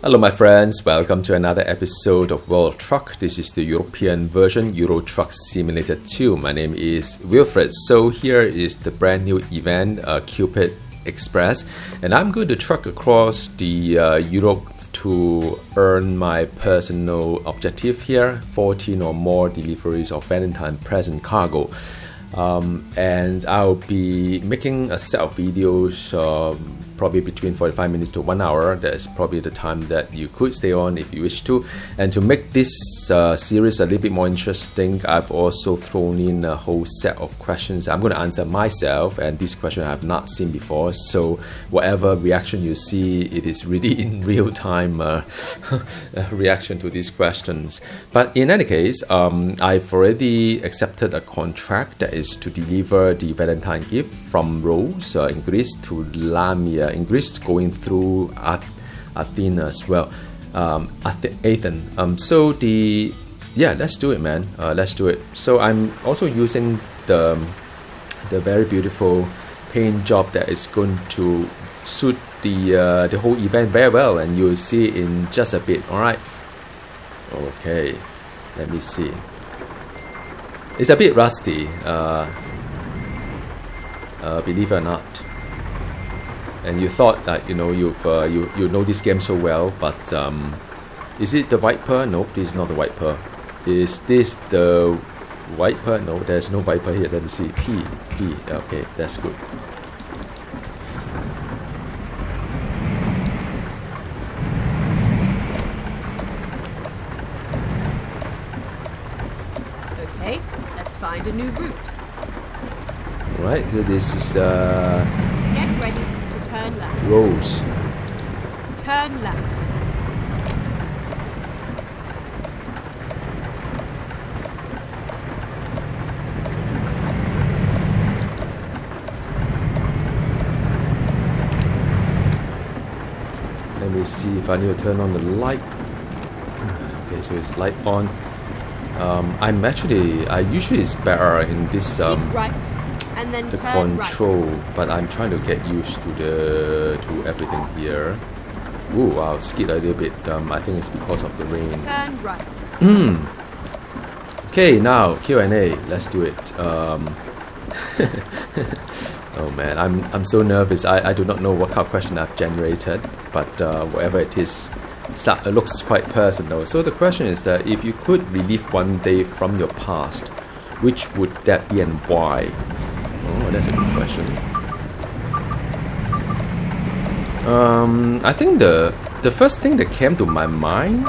Hello my friends, welcome to another episode of World Truck. This is the European version, Euro Truck Simulator 2. My name is Wilfred. So here is the brand new event, Cupid Express. And I'm going to truck across the Europe to earn my personal objective here, 14 or more deliveries of Valentine present cargo. And I'll be making a set of videos probably between 45 minutes to 1 hour. That's probably the time that you could stay on if you wish to. And to make this series a little bit more interesting, I've also thrown in a whole set of questions I'm going to answer myself, and this question I have not seen before, so whatever reaction you see, it is really in real time reaction to these questions. But in any case, I've already accepted a contract that is to deliver the Valentine gift from Rhodes in Greece to Lamia in Greece, going through Athens as well, Athens. So let's do it, man. Let's do it. So I'm also using the very beautiful paint job that is going to suit the whole event very well, and you'll see it in just a bit. All right. Okay. Let me see. It's a bit rusty, believe it or not. And you thought that you know this game so well, but is it the white pearl? Nope, this is not the white pearl. Is this the white pearl? No, there's no white pearl here. Let me see. P. Okay, that's good. Okay, let's find a new route. Right, so this is Get ready to turn left. Rose. Turn left. Let me see if I need to turn on the light. Okay, so it's light on. I usually it's better in this Keep right, and then the turn control, right. but I'm trying to get used to everything here. Ooh, I'll skid a little bit. I think it's because of the rain. Turn right. Okay, now Q&A. Let's do it. Oh man, I'm so nervous. I do not know what kind of question I've generated, but whatever it is, it looks quite personal. So the question is that if you could relive one day from your past, which would that be and why? Oh, that's a good question. I think the first thing that came to my mind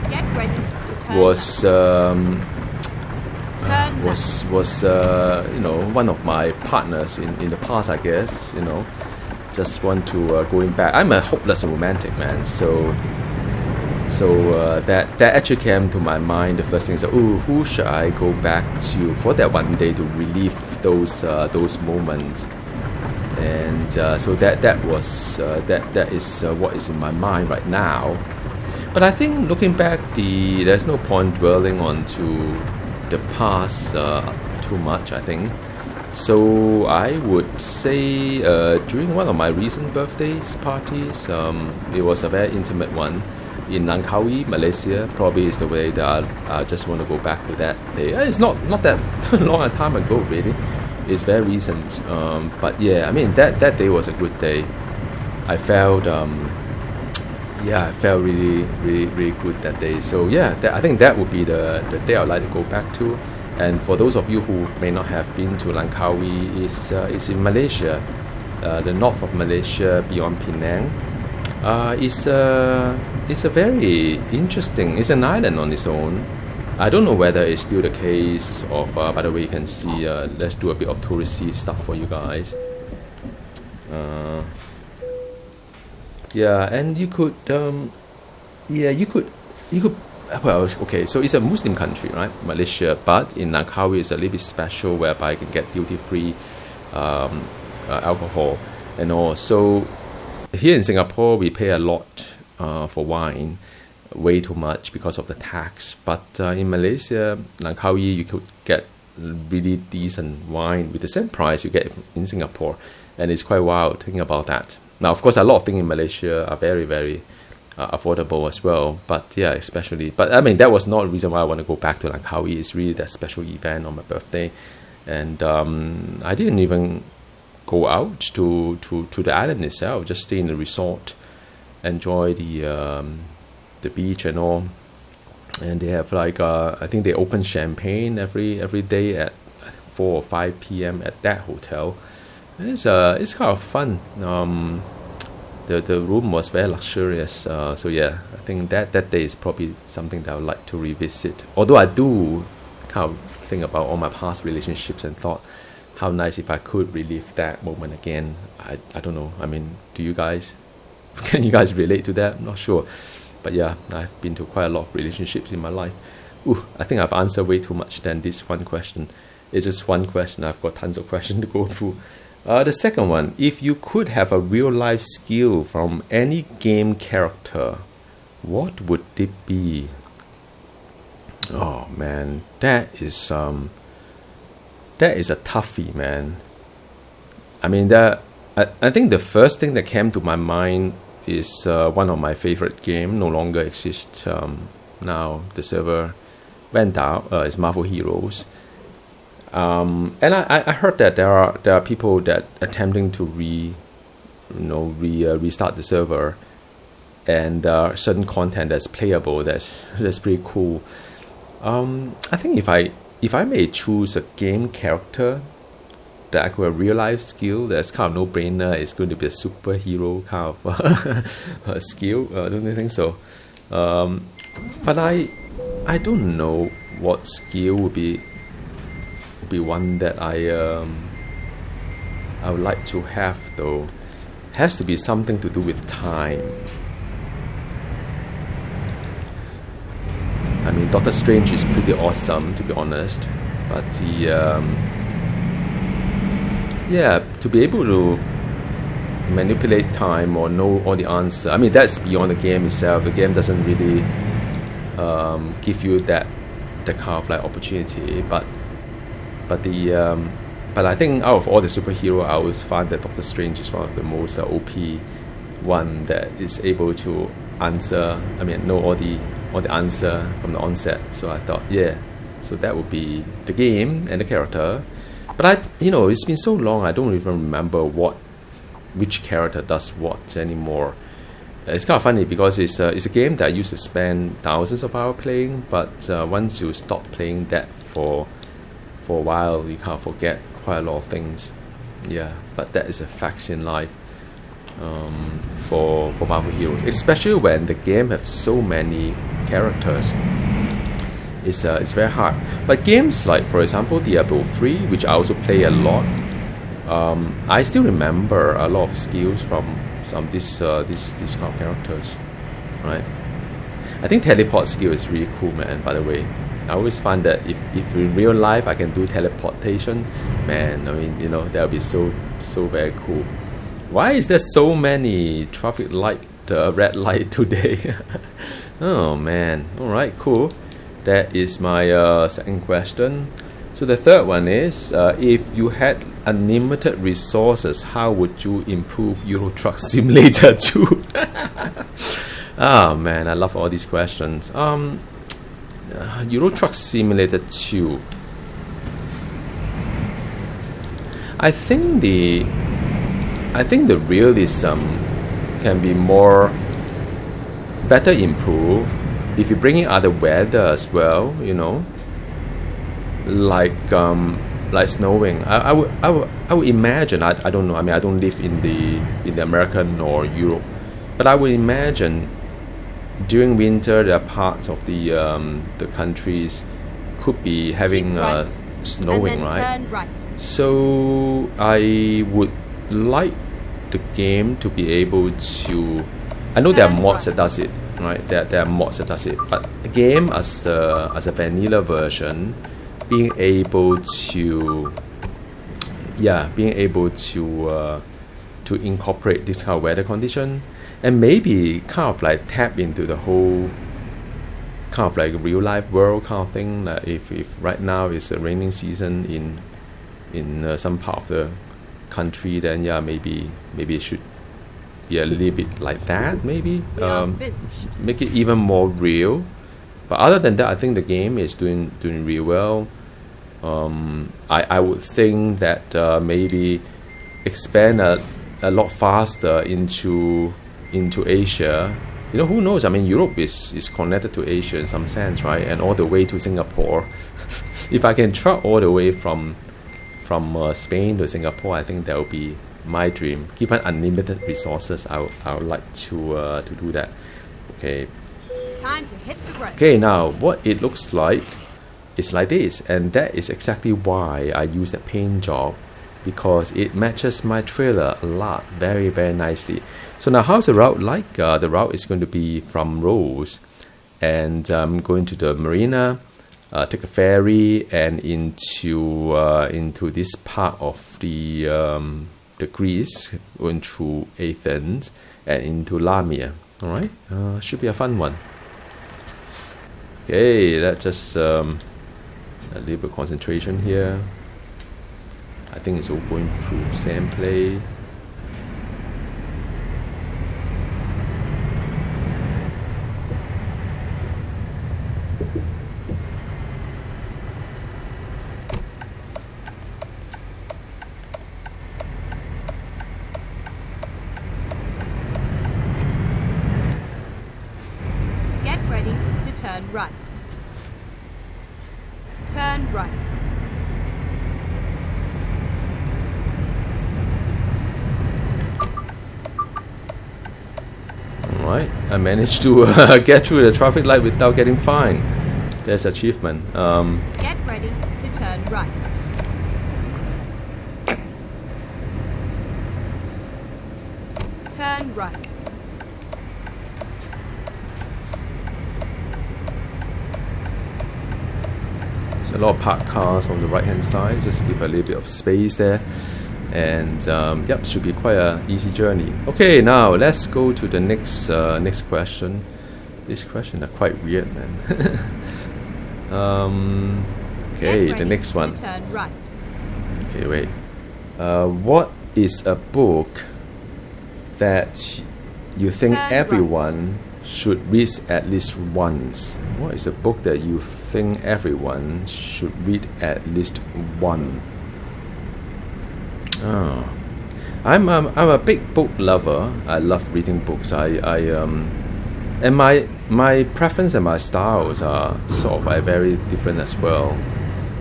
Get ready to turn was left. one of my partners in the past, I guess. Just want to going back. I'm a hopeless romantic, man. So that actually came to my mind. The first thing is, who should I go back to for that one day to relive those moments? And so that is what is in my mind right now. But I think looking back, there's no point dwelling onto the past too much, I think. So I would say during one of my recent birthdays parties, it was a very intimate one in Langkawi, Malaysia. Probably is the way that I just want to go back to that day. It's not that long a time ago, really. It's very recent. But yeah, I mean that day was a good day. I felt really, really, really good that day. So yeah, I think that would be the day I'd like to go back to. And for those of you who may not have been to Langkawi, it's in Malaysia, the north of Malaysia, beyond Penang. It's a very interesting. It's an island on its own. I don't know whether it's still the case of. By the way, you can see. Let's do a bit of touristy stuff for you guys. Yeah, and you could. You could. Well, okay. So it's a Muslim country, right, Malaysia? But in Langkawi, it's a little bit special, whereby you can get duty-free alcohol and all. So here in Singapore, we pay a lot for wine, way too much because of the tax. But in Malaysia, Langkawi, you could get really decent wine with the same price you get in Singapore, and it's quite wild thinking about that. Now, of course, a lot of things in Malaysia are very, very affordable as well. But yeah, especially, but I mean, that was not the reason why I want to go back to Langkawi. It's really that special event on my birthday, and I didn't even go out to the island itself. Just stay in the resort, enjoy the beach and all. And they have like I think they open champagne every day at 4 or 5 p.m. at that hotel. And it's kind of fun. The room was very luxurious. So yeah, I think that day is probably something that I would like to revisit. Although I do kind of think about all my past relationships and thought how nice if I could relive that moment again. I don't know. I mean, do you guys? Can you guys relate to that? I'm not sure. But yeah, I've been to quite a lot of relationships in my life. Ooh, I think I've answered way too much than this one question. It's just one question. I've got tons of questions to go through. The second one, if you could have a real life skill from any game character, what would it be? Oh man, that is a toughie, man. I mean, I think the first thing that came to my mind is one of my favorite game, no longer exists now. The server went out. It's Marvel Heroes. And I heard that there are people that attempting to restart the server, and certain content that's playable. That's pretty cool. I think if I may choose a game character that I could have real life skill, that's kind of no brainer. It's going to be a superhero kind of skill. Don't you think so? But I don't know what skill would be one that I would like to have though. Has to be something to do with time. I mean, Doctor Strange is pretty awesome, to be honest, but to be able to manipulate time or know all the answer. I mean, that's beyond the game itself. The game doesn't really give you that kind of like opportunity, but I think out of all the superhero, I always find that Doctor Strange is one of the most OP one that is able to answer. I mean, know all the answer from the onset. So I thought, yeah, so that would be the game and the character. But it's been so long, I don't even remember which character does what anymore. It's kind of funny because it's a game that I used to spend thousands of hours playing, but once you stop playing that for a while, you kind of forget quite a lot of things. Yeah, but that is a fact in life for Marvel Heroes, especially when the game has so many characters. It's very hard. But games like, for example, Diablo 3, which I also play a lot, I still remember a lot of skills from some these kind of characters, right? I think teleport skill is really cool, man. By the way, I always find that if in real life I can do teleportation, man, I mean, that would be so very cool. Why is there so many traffic light, red light today? Oh man. All right, cool. That is my second question. So the third one is, if you had unlimited resources, how would you improve Euro Truck Simulator 2? Oh man, I love all these questions. Euro Truck Simulator 2. I think the realism can be better improved if you bring in other weather as well, like snowing. I would imagine. I don't know. I mean, I don't live in the American or Europe, but I would imagine during winter there are parts of the countries could be having snowing, right? Turn right. So I would like the game to be able to. I know there are mods that does it, right? There are mods that does it, but a game as a vanilla version, being able to incorporate this kind of weather condition, and maybe kind of like tap into the whole kind of like real life world kind of thing. Like if right now is a raining season in some part of the country, then maybe it should be a little bit like that, maybe. We are finished. Make it even more real. But other than that, I think the game is doing really well. I would think that maybe expand a lot faster into Asia. You know, who knows? I mean, Europe is connected to Asia in some sense, right? And all the way to Singapore. If I can truck all the way from Spain to Singapore, I think that would be my dream. Given unlimited resources, I would like to do that. Okay. Time to hit the road. Okay, now what it looks like is like this, and that is exactly why I use the paint job, because it matches my trailer a lot, very, very nicely. So now how's the route like? The route is going to be from Rose, and I'm going to the marina, take a ferry, and into this part of the Greece, going through Athens and into Lamia. All right, should be a fun one. Okay, let's just a little bit of concentration here. I think it's all going through sand play. Get ready to turn right. Turn right. Alright, I managed to get through the traffic light without getting fined. There's achievement. Get ready to turn right. Turn right. There's a lot of parked cars on the right hand side. Just give a little bit of space there. And yep, should be quite an easy journey. Okay, now let's go to the next question. These questions are quite weird, man. Okay, the next one. Turn right. Okay, wait. What is a book that you think Turn everyone should read at least once? What is a book that you think everyone should read at least one? Oh, I'm a big book lover. I love reading books. And my preference and my styles are sort of very different as well.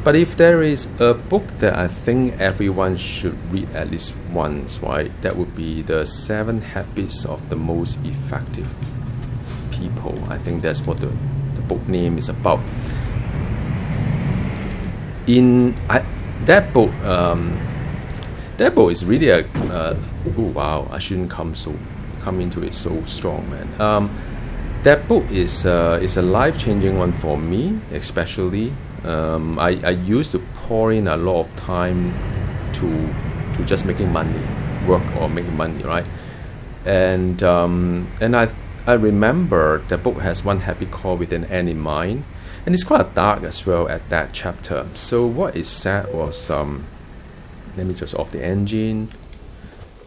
But if there is a book that I think everyone should read at least once, right, that would be The 7 Habits of the Most Effective People. I think that's what the book name is about. That book is really oh wow, I shouldn't come into it so strong, man. That book is a life-changing one for me, especially. I used to pour in a lot of time to just making money, work or making money, right? And I remember the book has one habit called With an End in Mind, and it's quite dark as well at that chapter. So what it said was, let me just off the engine.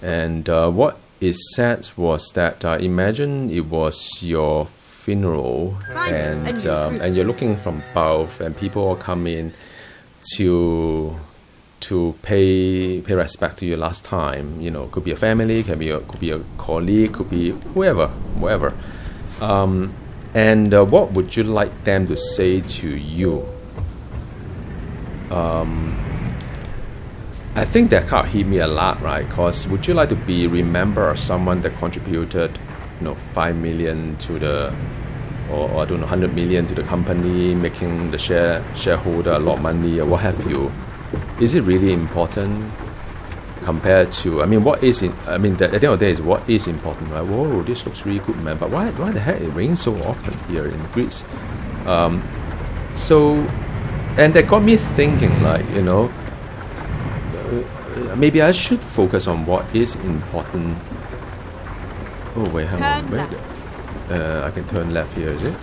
And what it said was that imagine it was your funeral, and you're looking from above, and people all come in to pay respect to you last time. You know, could be a family, could be a colleague, could be whoever. And what would you like them to say to you? I think that card hit me a lot, right? Because would you like to be remembered as someone that contributed, 5 million to the, or I don't know, 100 million to the company, making the shareholder a lot of money, or what have you? Is it really important compared to, at the end of the day is what is important, right? Whoa, this looks really good, man. But why the heck it rains so often here in Greece? And that got me thinking, maybe I should focus on what is important. Oh wait, hang on. Wait. I can turn left here, is it?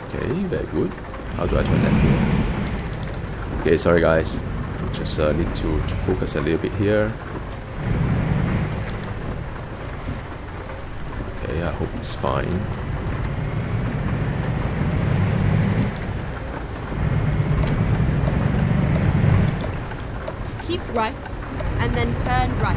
Okay, very good. How do I turn left here? Okay, sorry guys. Just need to focus a little bit here. It's fine. Keep right, and then turn right.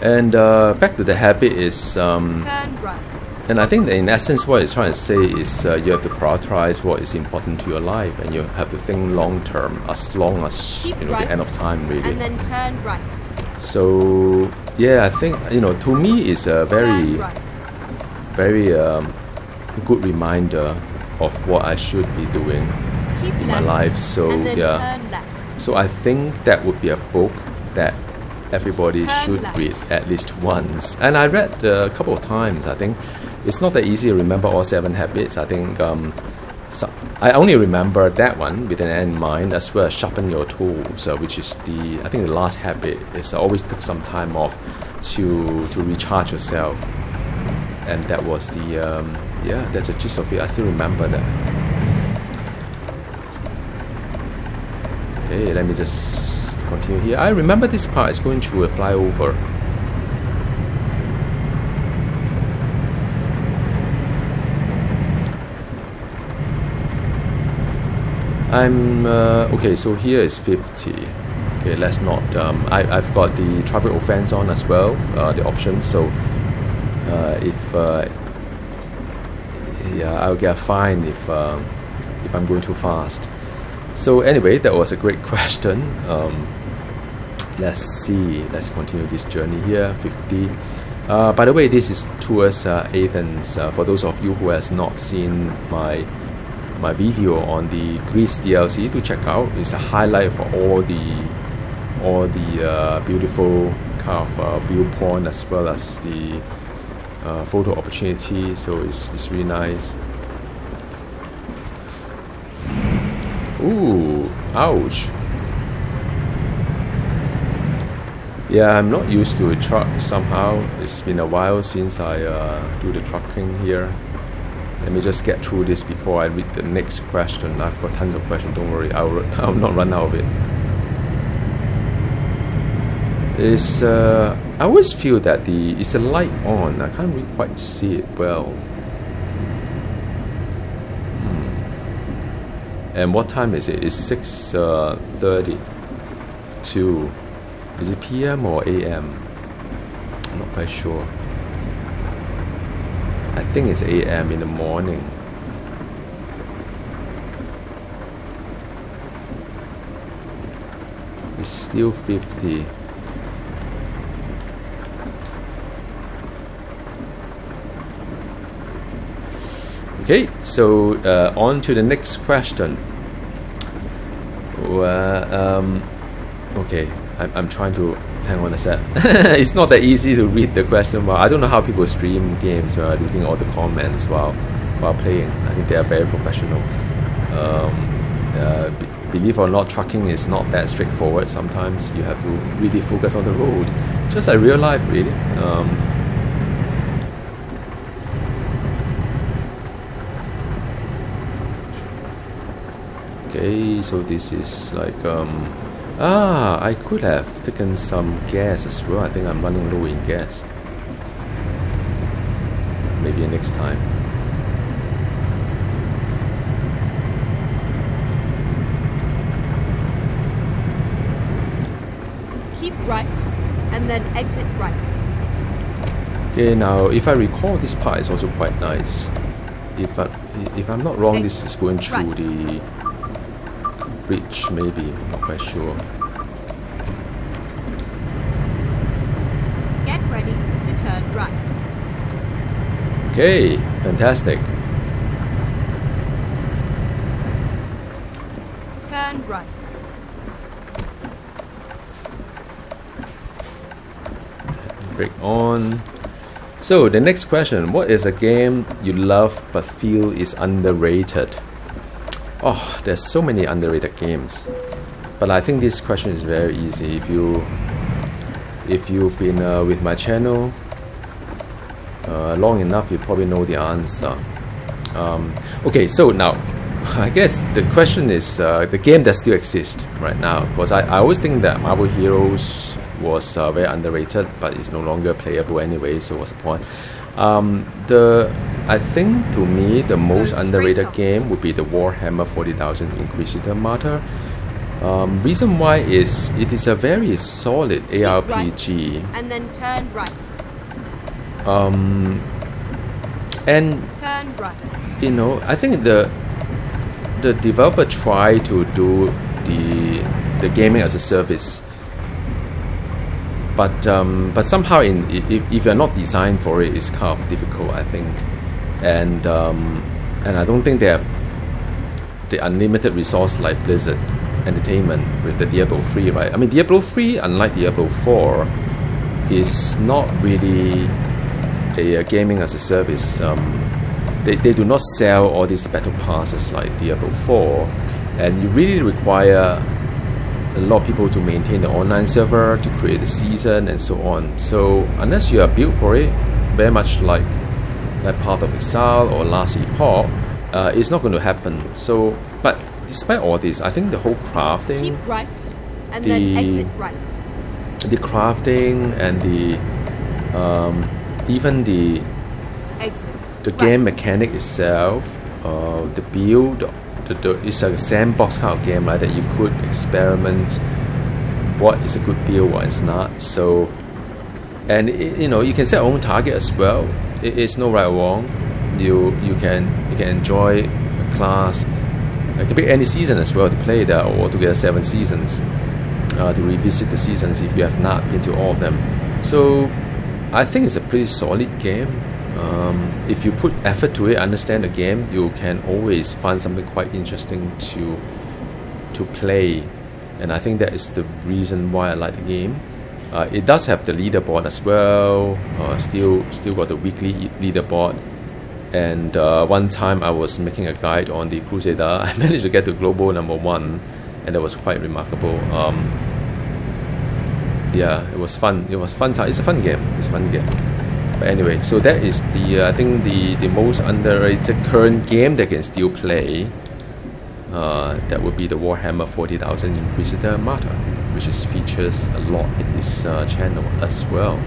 And back to the habit is... Turn right. And I think that in essence what it's trying to say is you have to prioritize what is important to your life, and you have to think long term, as long as Keep the right, end of time really. and then turn right. So yeah, I think to me it's a very Turn right. very good reminder of what I should be doing Keep in my left, life. So and then yeah, turn left. so I think that would be a book that everybody Turn should left. read at least once. And I read a couple of times. I think it's not that easy to remember all 7 habits. I think I only remember that one with an end in mind, as well as sharpen your tools, which is I think the last habit is always take some time off to recharge yourself. And that was that's the gist of it. I still remember that. Okay, let me just continue here. I remember this part is going through a flyover. Okay, so here is 50. Okay, let's not I've got the traffic offense on as well, the options. So I'll get a fine if I'm going too fast. So anyway, that was a great question. Let's see. Let's continue this journey here. 50. By the way, this is towards Athens. For those of you who has not seen my video on the Greece DLC, to check out. It's a highlight for all the beautiful kind of viewpoint, as well as the photo opportunity. So it's really nice. Ooh, ouch. Yeah, I'm not used to a truck somehow. It's been a while since I do the trucking here. Let me just get through this before I read the next question. I've got tons of questions, don't worry. I'll not run out of it. I always feel that it's a light on. I can't really quite see it well. And what time is it? It's 6:32. Is it PM or AM? I'm not quite sure. I think it's AM in the morning. It's still 50. Okay, so on to the next question. Okay, I'm trying to hang on a sec. It's not that easy to read the question. Well, I don't know how people stream games while reading all the comments while playing. I think they are very professional. Believe or not, trucking is not that straightforward. Sometimes you have to really focus on the road, just like real life, really. Okay, so this is like I could have taken some gas as well. I think I'm running low in gas. Maybe next time. Keep right, and then exit right. Okay, now if I recall, this part is also quite nice. If I'm not wrong, this is going through the bridge, maybe. Not quite sure. Get ready to turn right. Okay, fantastic. Turn right. Brake on. So the next question, what is a game you love but feel is underrated? Oh, there's so many underrated games. But I think this question is very easy. If you've been with my channel long enough, you probably know the answer. Okay, so now I guess the question is the game that still exists right now, because I always think that Marvel Heroes was very underrated, but it's no longer playable anyway, so what's the point? I think to me the most Go straight underrated up. game would be the Warhammer 40,000 Inquisitor Martyr. Reason why is it is a very solid ARPG. And then turn right. And Turn right. you know, I think the developer tried to do the gaming as a service, but somehow if you're not designed for it, it's kind of difficult, I think, and I don't think they have the unlimited resource like Blizzard Entertainment with the Diablo 3, right? I mean, Diablo 3, unlike Diablo 4, is not really a gaming as a service. They do not sell all these battle passes like Diablo 4, and you really require a lot of people to maintain the online server, to create the season, and so on. So unless you are built for it, very much like Path of Exile or Last Epoch, it's not going to happen. So, but despite all this, I think the whole crafting, Keep right. And then exit right. the crafting and the even the Exit. game mechanic itself, the build, it's like a sandbox kind of game, right? That you could experiment what is a good build, what is not. So, and you know, you can set your own target as well. It's no right or wrong. You can enjoy a class. It could be any season as well to play that, or to get 7 seasons, to revisit the seasons if you have not been to all of them. So I think it's a pretty solid game. If you put effort to it, understand the game, you can always find something quite interesting to play, and I think that is the reason why I like the game. It does have the leaderboard as well. Still got the weekly leaderboard. And one time I was making a guide on the Crusader. I managed to get to global #1, and that was quite remarkable. Yeah, it was fun. It was fun time. It's a fun game. But anyway, so that is I think the most underrated current game that can still play. That would be the Warhammer 40,000 Inquisitor Martyr, which features a lot in this channel as well.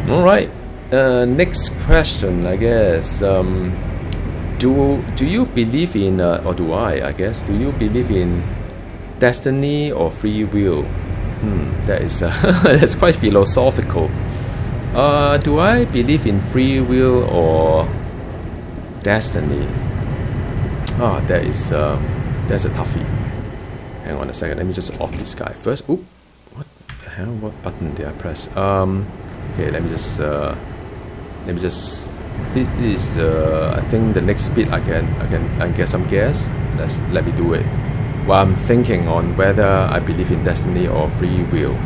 All right. Next question, I guess. Do you believe in, or do I guess, do you believe in destiny or free will? That is that's quite philosophical. Do I believe in free will or destiny? That's a toughie. Hang on a second. Let me just off this guy first. Oop! What the hell? What button did I press? Okay. Let me just. This is I think the next bit I can get some guess. Let me do it. While I'm thinking on whether I believe in destiny or free will.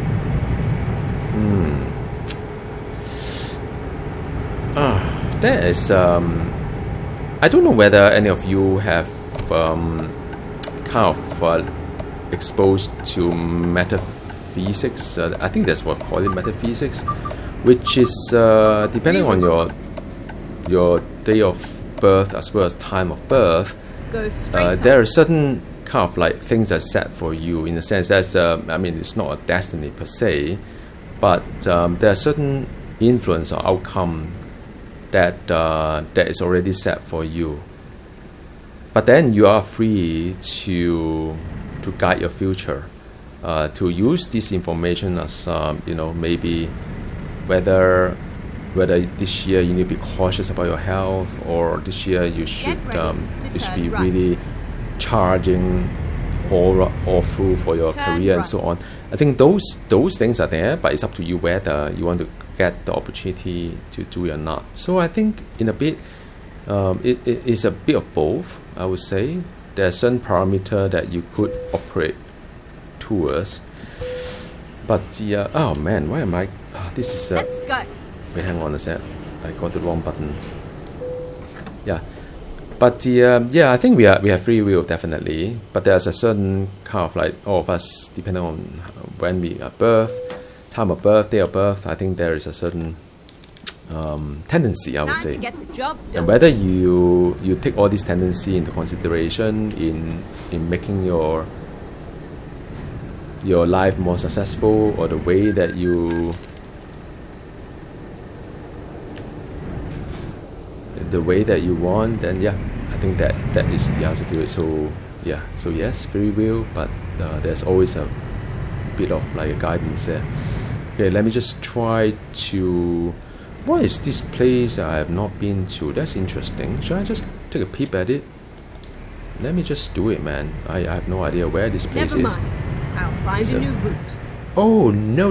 That is I don't know whether any of you have kind of exposed to metaphysics. I think that's what call it, metaphysics, which is depending on your day of birth as well as time of birth. Go straight. There are certain kind of like things that are set for you, in the sense that I mean, it's not a destiny per se, but there are certain influence or outcome that is already set for you. But then you are free to guide your future, to use this information as maybe whether this year you need to be cautious about your health, or this year you should be really charging all through for your career and so on. I think those things are there, but it's up to you whether you want to get the opportunity to do it or not. So I think in a bit it is a bit of both, I would say. There are certain parameter that you could operate towards, but oh man, why am I this is Let's go. wait, hang on a sec, I got the wrong button. Yeah, but I think we have free will, definitely, but there's a certain kind of like all of us, depending on when we are birth, time of birth, day of birth, I think there is a certain tendency, I would Time say, to get the job done. and whether you take all these tendency into consideration in making your life more successful, or the way that you the way that you want, then yeah, I think that is the answer to it. So yeah, so yes, free will, but there's always a bit of like a guidance there. Okay, let me just try to. What is this place that I have not been to? That's interesting. Should I just take a peep at it? Let me just do it, man. I have no idea where this place Never is. mind. I'll find a new route. Oh, no.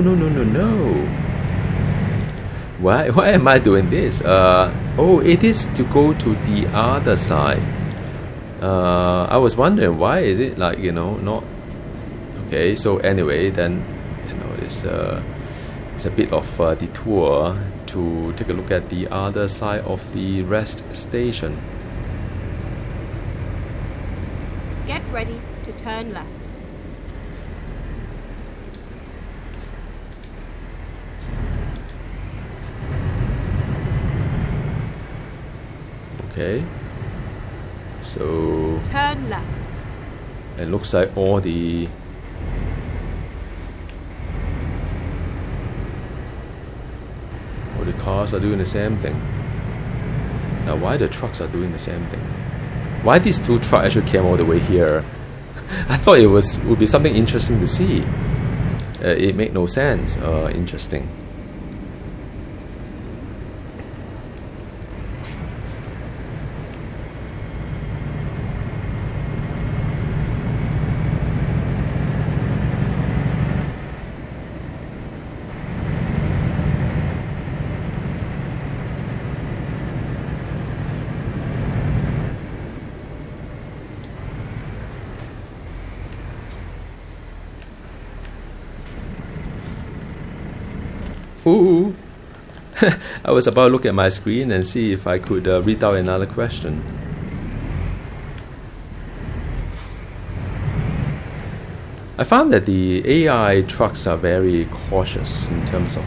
Why am I doing this? Oh, it is to go to the other side. I was wondering why is it like, not... Okay, so anyway, then, it's a bit of a detour to take a look at the other side of the rest station. Get ready to turn left. Okay, so Turn left. it looks like all the cars are doing the same thing. Now why the trucks are doing the same thing? Why these two trucks actually came all the way here? I thought it would be something interesting to see. It made no sense. Interesting. Ooh. I was about to look at my screen and see if I could read out another question. I found that the AI trucks are very cautious in terms of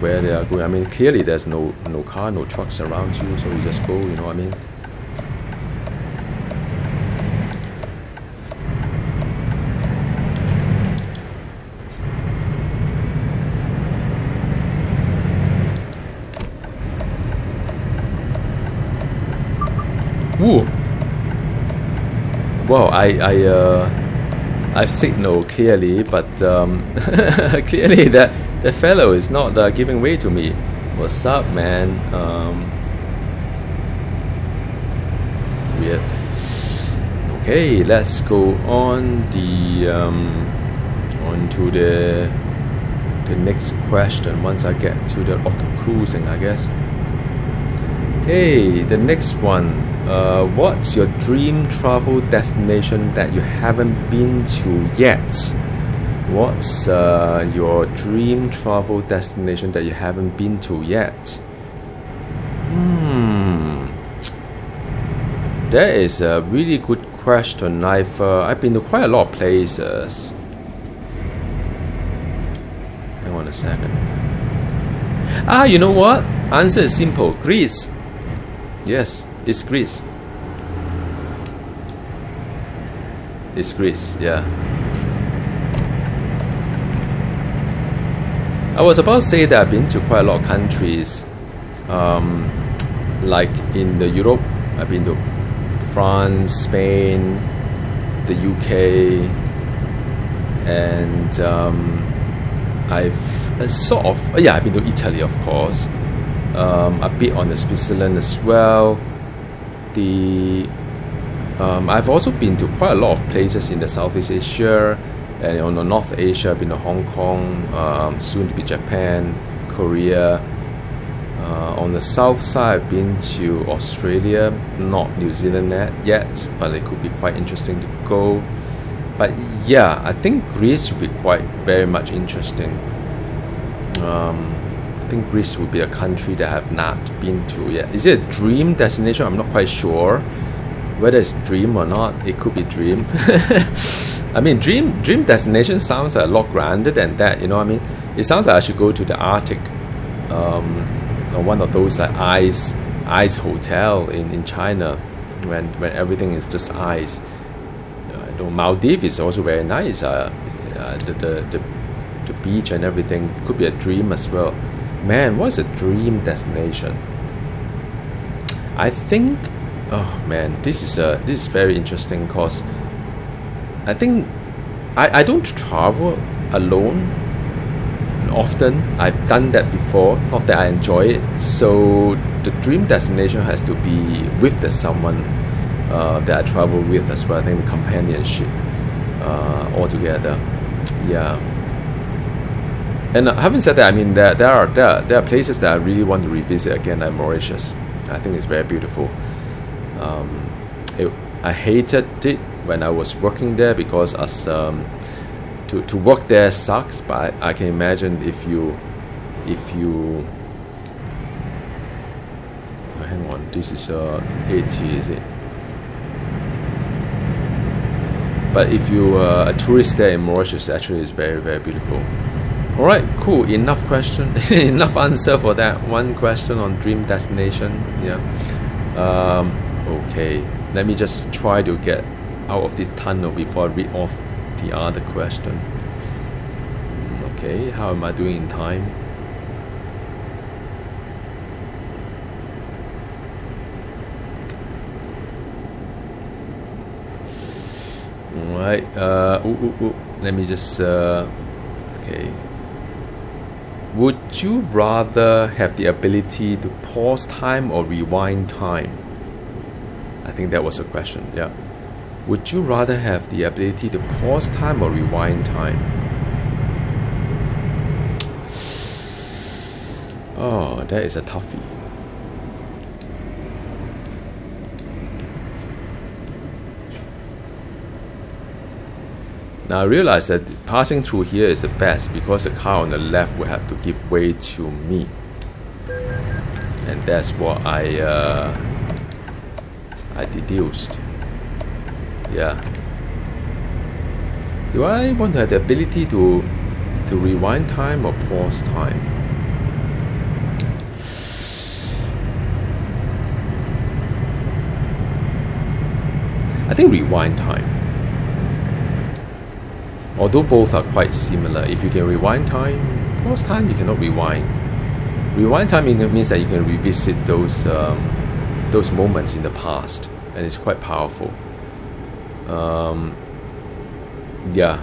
where they are going. I mean, clearly there's no car, no trucks around you, so you just go, you know what I mean? Ooh. Well, I've signaled clearly, but clearly that fellow is not giving way to me. What's up, man? Weird. Okay, let's go on to the next question. Once I get to the auto cruising, I guess. Okay, the next one. What's your dream travel destination that you haven't been to yet? What's your dream travel destination that you haven't been to yet? That is a really good question. I've been to quite a lot of places. Hang on a second. You know what? Answer is simple. Greece. Yes. It's Greece. It's Greece, yeah. I was about to say that I've been to quite a lot of countries. Like in the Europe, I've been to France, Spain, the UK, and I've I've been to Italy, of course. A bit on the Switzerland as well. I've also been to quite a lot of places in the Southeast Asia, and on the North Asia, I've been to Hong Kong, soon to be Japan, Korea. On the south side, I've been to Australia, not New Zealand yet, but it could be quite interesting to go. But yeah, I think Greece would be very much interesting. I think Greece would be a country that I have not been to yet. Is it a dream destination? I'm not quite sure whether it's dream or not. It could be dream. I mean, dream destination sounds a lot grander than that. You know what I mean? It sounds like I should go to the Arctic, or one of those like ice hotel in China, when everything is just ice. Maldives is also very nice. The beach and everything could be a dream as well. Man, what's a dream destination? I think, oh man, this is very interesting because I think I don't travel alone often. I've done that before, not that I enjoy it. So the dream destination has to be with someone that I travel with as well. I think the companionship altogether. Yeah. And having said that, I mean there are places that I really want to revisit again, like Mauritius. I think it's very beautiful. I hated it when I was working there because to work there sucks. But I can imagine if you hang on, this is 80, is it? But if you are a tourist there in Mauritius, actually it's very, very beautiful. Alright, cool. Enough question, enough answer for that one question on dream destination. Yeah. Okay, let me just try to get out of this tunnel before I read off the other question. Okay, how am I doing in time? Alright, let me just okay. Would you rather have the ability to pause time or rewind time? I think that was a question, yeah. Would you rather have the ability to pause time or rewind time? Oh, that is a toughie. Now I realize that passing through here is the best because the car on the left will have to give way to me, and that's what I deduced. Yeah. Do I want to have the ability to rewind time or pause time? I think rewind time. Although both are quite similar, if you can rewind time, pause time you cannot rewind. Rewind time means that you can revisit those moments in the past, and it's quite powerful. Yeah.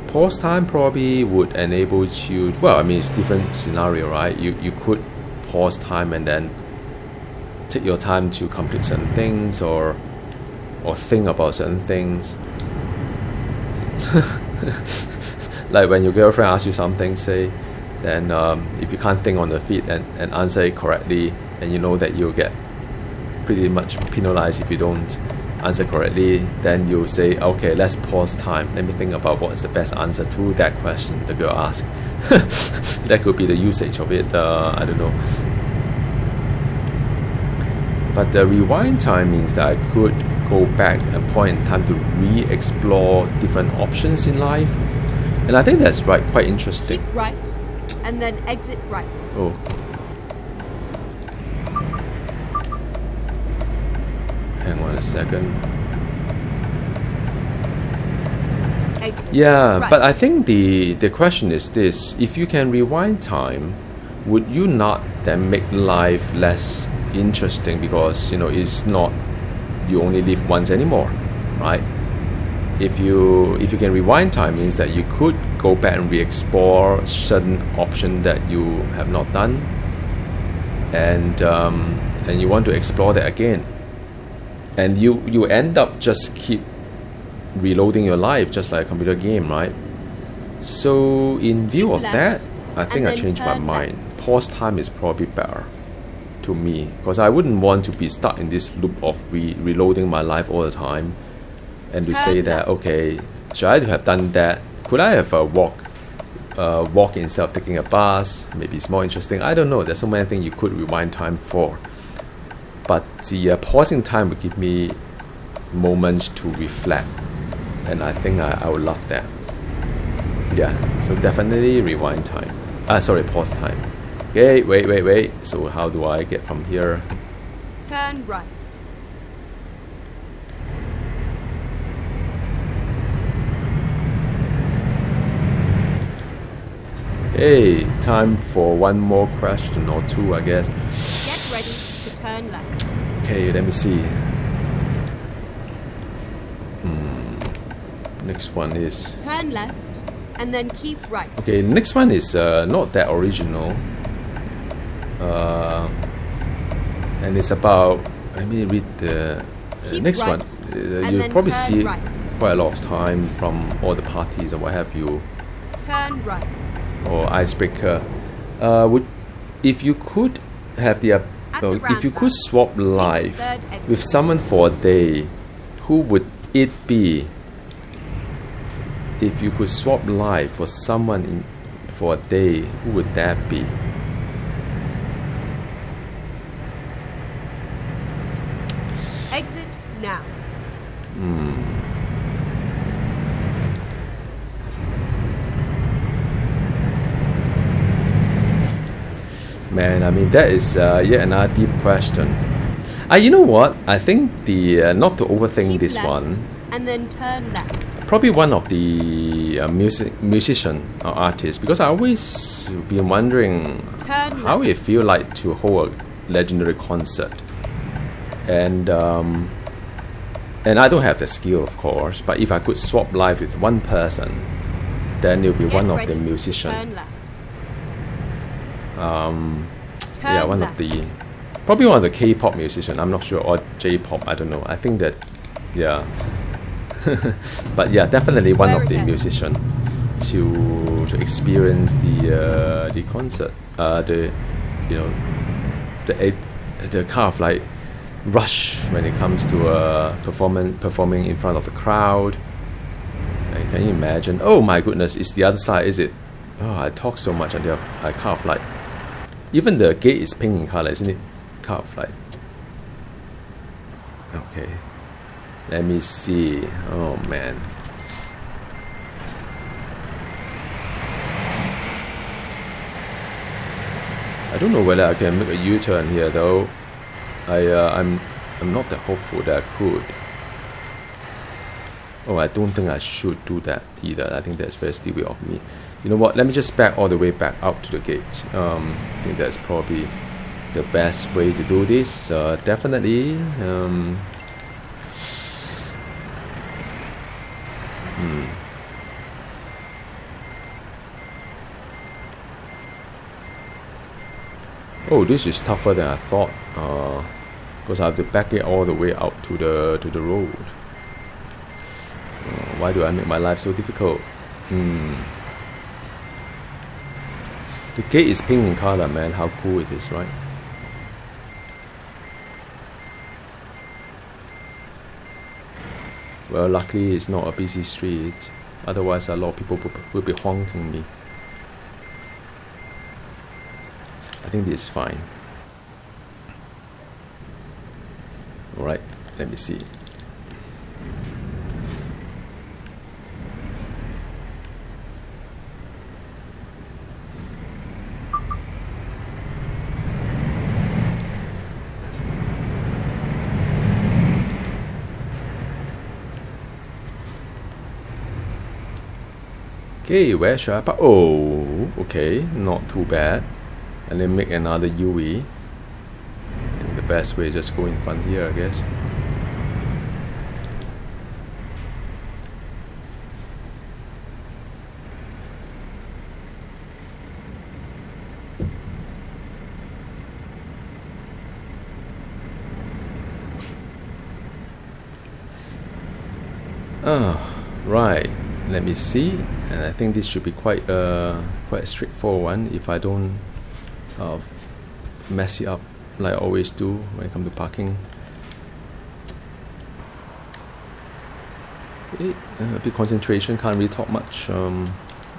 Pause time probably would enable you. Well, I mean it's different scenario, right? You could pause time and then take your time to complete certain things or think about certain things. Like when your girlfriend asks you something, say, then if you can't think on the feet and answer it correctly, and you know that you'll get pretty much penalized if you don't answer correctly, then you'll say, okay, let's pause time, let me think about what is the best answer to that question the girl asked. That could be the usage of it, I don't know. But the rewind time means that I could go back a point in time to re-explore different options in life, and I think that's quite interesting. Keep right, and then exit right. Oh. Hang on a second. Exit Yeah, right. but I think the question is this: if you can rewind time, would you not then make life less interesting because it's not you only live once anymore, right? If you can rewind time, means that you could go back and re-explore certain option that you have not done, and you want to explore that again, and you end up just keep reloading your life just like a computer game, right? So in view of that, I think I changed my mind. Pause time is probably better to me, because I wouldn't want to be stuck in this loop of reloading my life all the time, and to say that, okay, should I have done that? Could I have walk instead of taking a bus? Maybe it's more interesting. I don't know. There's so many things you could rewind time for, but the pausing time would give me moments to reflect, and I think I would love that. Yeah, so definitely rewind time. Pause time. Okay, wait. So how do I get from here? Turn right. Hey, time for one more question or two, I guess. Get ready to turn left. Okay, let me see. Next one is... Turn left, and then keep right. Okay, next one is not that original. And it's about... Let me read the next right, one. and You'll then probably turn see it right. quite a lot of time from all the parties or what have you. Turn right. Or icebreaker. If you could have the... if you could swap life with someone for a day, who would it be? If you could swap life for someone for a day, who would that be? Exit now. Man, I mean, that is yet another deep question. You know what? I think the not to overthink Keep this left, one. And then turn left. Probably one of the musician or artists, because I always been wondering Turn how left. it feel like to hold a legendary concert, and I don't have the skill, of course. But if I could swap life with one person, then it would be Get one of ready. the musician. Turn left. Yeah, Turn one left. of the probably one of the K-pop musician. I'm not sure, or J-pop. I don't know. I think that, yeah. But yeah, definitely one Swear of the again. musician to experience the concert. The kind of like rush when it comes to performing in front of the crowd. And can you imagine? Oh my goodness, it's the other side, is it? Oh, I talk so much until I kind of like... Even the gate is pink in color, isn't it? Kind of like... Okay. Let me see. Oh man. I don't know whether I can make a U-turn here though. I'm not that hopeful that I could. Oh, I don't think I should do that either. I think that's very stupid of me. You know what? Let me just back all the way back out to the gate. I think that's probably the best way to do this. Definitely. Oh, this is tougher than I thought. Because I have to back it all the way out to the road. Why do I make my life so difficult? The gate is pink in color, man. How cool it is, right? Well, luckily it's not a busy street. Otherwise, a lot of people will be honking me. I think this is fine. Alright, let me see. Okay, where should I park? Oh, okay, not too bad. And then make another UE. I think the best way is just go in front here, I guess. Right. Let me see. And I think this should be quite a straightforward one if I don't mess it up like I always do when it comes to parking. A bit concentration, can't really talk much. You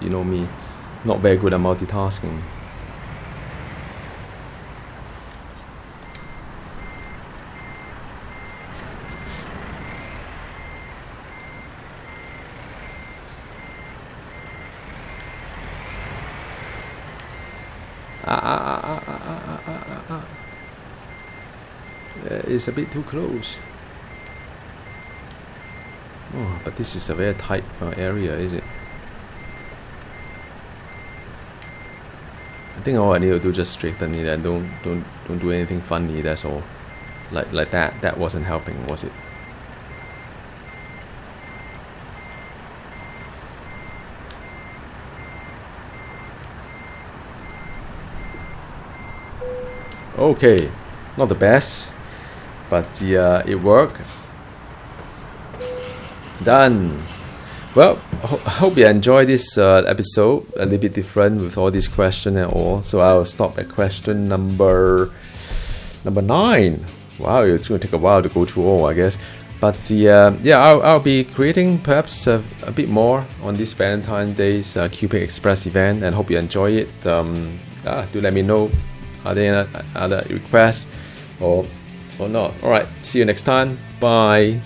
know me, not very good at multitasking. It's a bit too close. Oh, but this is a very tight area, is it? I think all I need to do is just straighten it and don't do anything funny. That's all. like that wasn't helping, was it? Okay, not the best, but it worked. Done. Well, I hope you enjoyed this episode. A little bit different with all these questions and all. So I'll stop at question number 9. Wow, it's going to take a while to go through all, I guess. But I'll be creating perhaps a bit more on this Valentine's Day's Cupid Express event, and hope you enjoy it. Do let me know. Are there other requests or not? All right. See you next time. Bye.